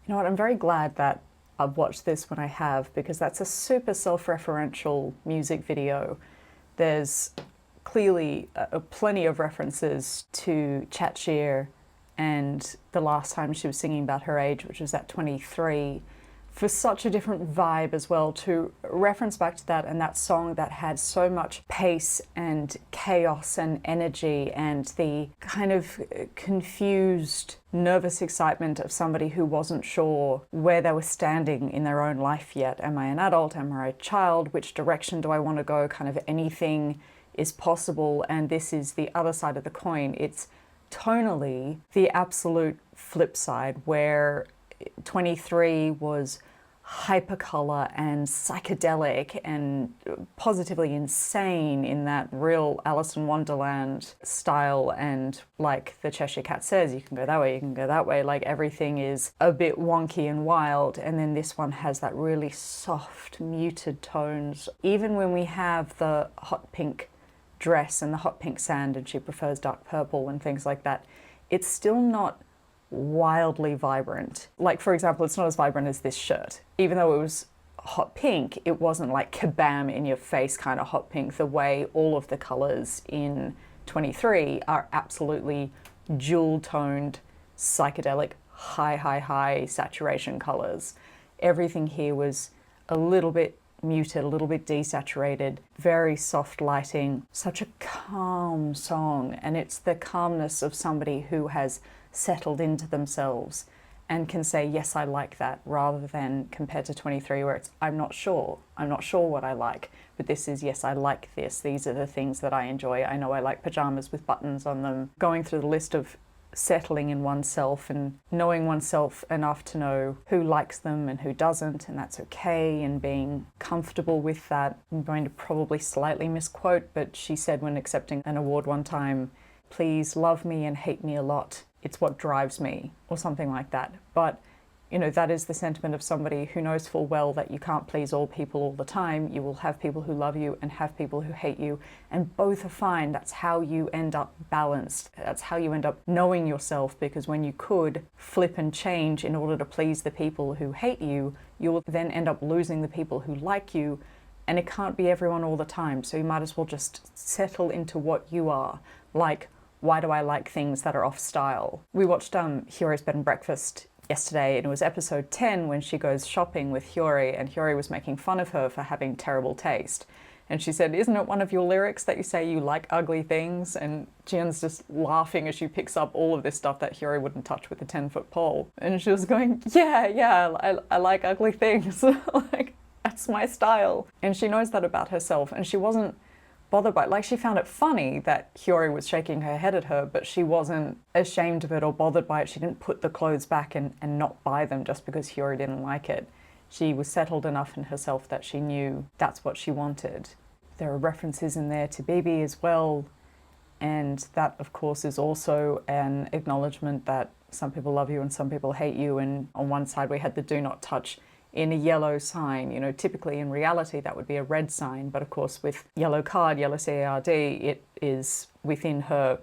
You know what, I'm very glad that I've watched this when I have, because that's a super self-referential music video. There's clearly plenty of references to Chatshire and the last time she was singing about her age, which was at 23, for such a different vibe as well, to reference back to that and that song that had so much pace and chaos and energy and the kind of confused, nervous excitement of somebody who wasn't sure where they were standing in their own life yet. Am I an adult? Am I a child? Which direction do I want to go? Kind of anything is possible, and this is the other side of the coin. It's tonally the absolute flip side, where 23 was hypercolor and psychedelic and positively insane in that real Alice in Wonderland style, and like the Cheshire Cat says, you can go that way, you can go that way, like everything is a bit wonky and wild. And then this one has that really soft, muted tones. Even when we have the hot pink dress and the hot pink sand and she prefers dark purple and things like that, it's still not wildly vibrant. Like, for example, it's not as vibrant as this shirt. Even though it was hot pink, it wasn't like kabam in your face kind of hot pink, the way all of the colors in 23 are absolutely jewel toned, psychedelic, high saturation colors. Everything here was a little bit muted, a little bit desaturated, very soft lighting, such a calm song. And it's the calmness of somebody who has settled into themselves and can say, yes, I like that, rather than compared to 23 where it's, I'm not sure what I like, but this is, yes, I like this, these are the things that I enjoy. I know I like pajamas with buttons on them. Going through the list of settling in oneself and knowing oneself enough to know who likes them and who doesn't, and that's okay, and being comfortable with that. I'm going to probably slightly misquote, but she said when accepting an award one time, please love me and hate me a lot. It's what drives me, or something like that. But, you know, that is the sentiment of somebody who knows full well that you can't please all people all the time. You will have people who love you and have people who hate you, and both are fine. That's how you end up balanced. That's how you end up knowing yourself, because when you could flip and change in order to please the people who hate you, you will then end up losing the people who like you, and it can't be everyone all the time. So you might as well just settle into what you are. Like, why do I like things that are off style? We watched Hyore's Bed and Breakfast yesterday, and it was episode 10 when she goes shopping with Hyore, and Hyore was making fun of her for having terrible taste. And she said, isn't it one of your lyrics that you say you like ugly things? And Jian's just laughing as she picks up all of this stuff that Hyore wouldn't touch with a 10-foot pole. And she was going, yeah, I like ugly things. Like, that's my style. And she knows that about herself, and she wasn't bothered by it. Like, she found it funny that Hyore was shaking her head at her, but she wasn't ashamed of it or bothered by it. She didn't put the clothes back and not buy them just because Hyore didn't like it. She was settled enough in herself that she knew that's what she wanted. There are references in there to Bibi as well, and that, of course, is also an acknowledgement that some people love you and some people hate you. And on one side we had the do not touch in a yellow sign. You know, typically in reality that would be a red sign, but of course with yellow card, yellow CARD, it is within her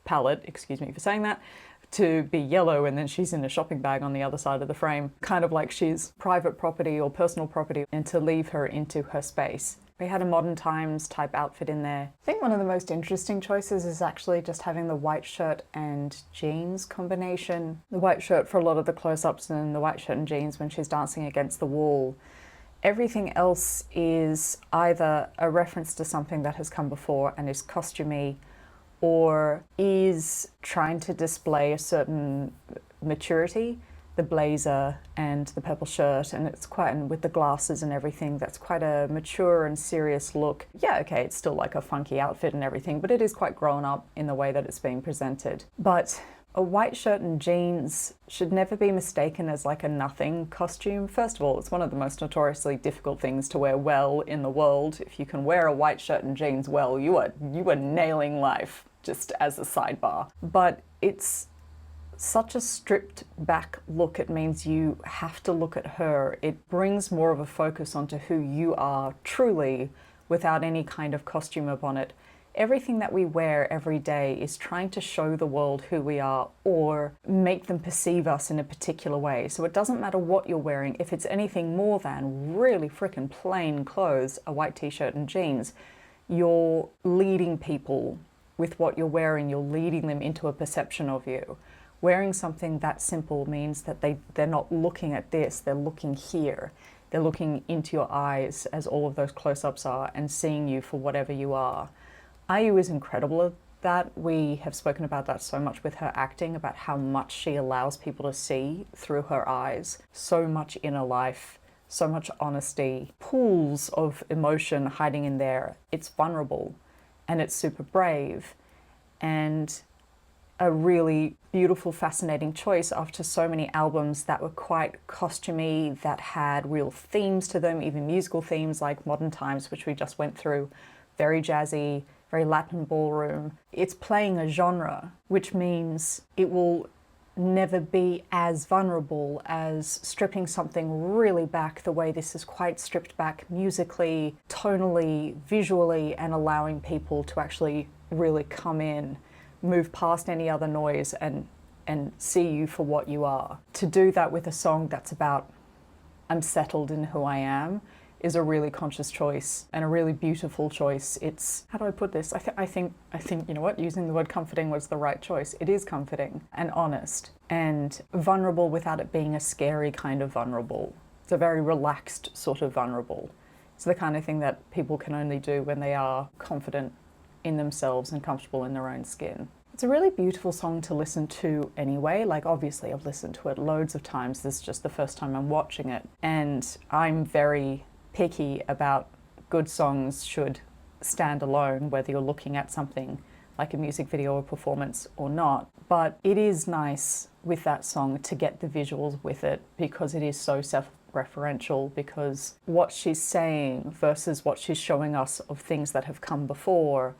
palette, excuse me for saying that, to be yellow, and then she's in a shopping bag on the other side of the frame, kind of like she's private property or personal property, and to leave her into her space. We had a modern times type outfit in there. I think one of the most interesting choices is actually just having the white shirt and jeans combination. The white shirt for a lot of the close-ups, and the white shirt and jeans when she's dancing against the wall. Everything else is either a reference to something that has come before and is costumey, or is trying to display a certain maturity. The blazer and the purple shirt, and it's quite, and with the glasses and everything, that's quite a mature and serious look. Yeah, okay, it's still like a funky outfit and everything, but it is quite grown up in the way that it's being presented. But a white shirt and jeans should never be mistaken as like a nothing costume. First of all, it's one of the most notoriously difficult things to wear well in the world. If you can wear a white shirt and jeans well, you are nailing life, just as a sidebar. But it's such a stripped back look. It means you have to look at her. It brings more of a focus onto who you are truly without any kind of costume upon it. Everything that we wear every day is trying to show the world who we are or make them perceive us in a particular way. So it doesn't matter what you're wearing. If it's anything more than really freaking plain clothes, a white t-shirt and jeans, you're leading people with what you're wearing. You're leading them into a perception of you. Wearing something that simple means that they're not looking at this, they're looking here. They're looking into your eyes, as all of those close-ups are, and seeing you for whatever you are. IU is incredible at that. We have spoken about that so much with her acting, about how much she allows people to see through her eyes. So much inner life, so much honesty, pools of emotion hiding in there. It's vulnerable and it's super brave, and a really beautiful, fascinating choice after so many albums that were quite costumey, that had real themes to them, even musical themes like Modern Times, which we just went through. Very jazzy, very Latin ballroom. It's playing a genre, which means it will never be as vulnerable as stripping something really back the way this is quite stripped back musically, tonally, visually, and allowing people to actually really come in, move past any other noise and see you for what you are. To do that with a song that's about I'm settled in who I am is a really conscious choice and a really beautiful choice. It's, how do I put this? I think, you know what, using the word comforting was the right choice. It is comforting and honest and vulnerable without it being a scary kind of vulnerable. It's a very relaxed sort of vulnerable. It's the kind of thing that people can only do when they are confident in themselves and comfortable in their own skin. It's a really beautiful song to listen to anyway. Like, obviously I've listened to it loads of times. This is just the first time I'm watching it. And I'm very picky about good songs should stand alone, whether you're looking at something like a music video or performance or not. But it is nice with that song to get the visuals with it, because it is so self-referential, because what she's saying versus what she's showing us of things that have come before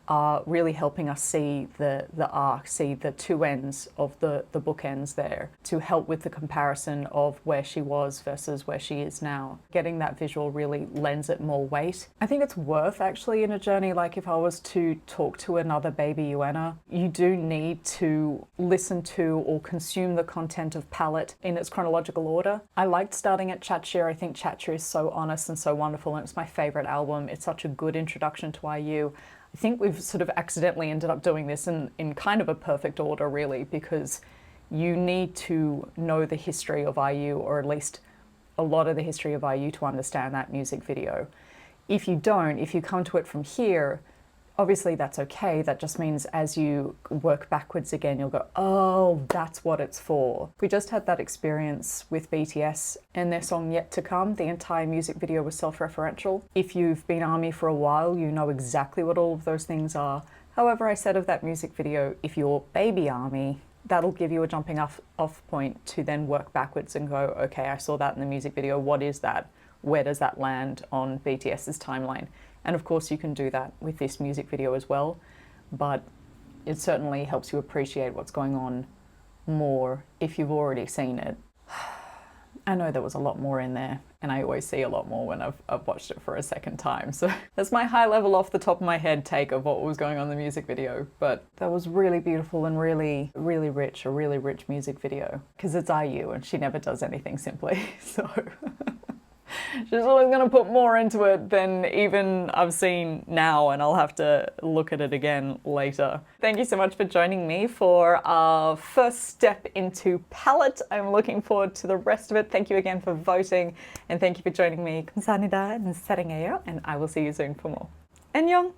are really helping us see the arc, see the two ends of the bookends there, to help with the comparison of where she was versus where she is now. Getting that visual really lends it more weight. I think it's worth, actually, in a journey like if I was to talk to another baby Uena, you do need to listen to or consume the content of Palette in its chronological order. I liked starting at Chatcha. I think Chatcha is so honest and so wonderful, and it's my favorite album. It's such a good introduction to IU. I think we've sort of accidentally ended up doing this in kind of a perfect order, really, because you need to know the history of IU, or at least a lot of the history of IU, to understand that music video. If you don't, if you come to it from here, obviously that's okay. That just means as you work backwards again, you'll go, oh, that's what it's for. We just had that experience with BTS and their song Yet to Come. The entire music video was self-referential. If you've been ARMY for a while, you know exactly what all of those things are. However, I said of that music video, if you're baby ARMY, that'll give you a jumping off point to then work backwards and go, okay, I saw that in the music video. What is that? Where does that land on BTS's timeline? And of course you can do that with this music video as well, but it certainly helps you appreciate what's going on more if you've already seen it. I know there was a lot more in there, and I always see a lot more when I've watched it for a second time. So that's my high level, off the top of my head take of what was going on in the music video. But that was really beautiful and really, really rich, a really rich music video, because it's IU and she never does anything simply. So she's always going to put more into it than even I've seen now, and I'll have to look at it again later. Thank you so much for joining me for our first step into Palette. I'm looking forward to the rest of it. Thank you again for voting, and thank you for joining me. 감사합니다. and I will see you soon for more. 안녕!